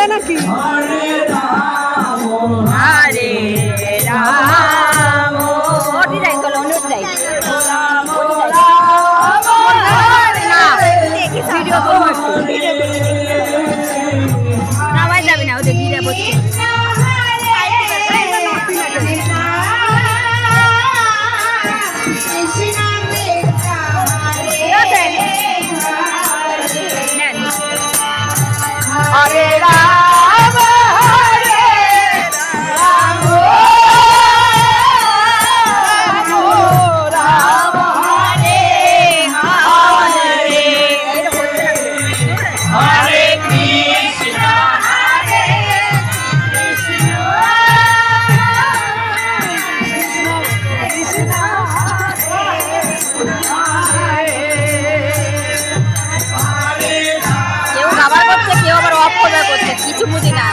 হবে নাকি? হরে রাম ওটি যাই চলো অনেক যাই না ভিডিও করবো না ভাই যাবি না ওদের ভিড়ে বসে হরে রাম হরে রাম রাম হরে হরে হরে কৃষ্ণ হরে কৃষ্ণ কৃষ্ণ কেউ খাবার করছে কেউ আবার অফ করছে কিছু বুঝি না।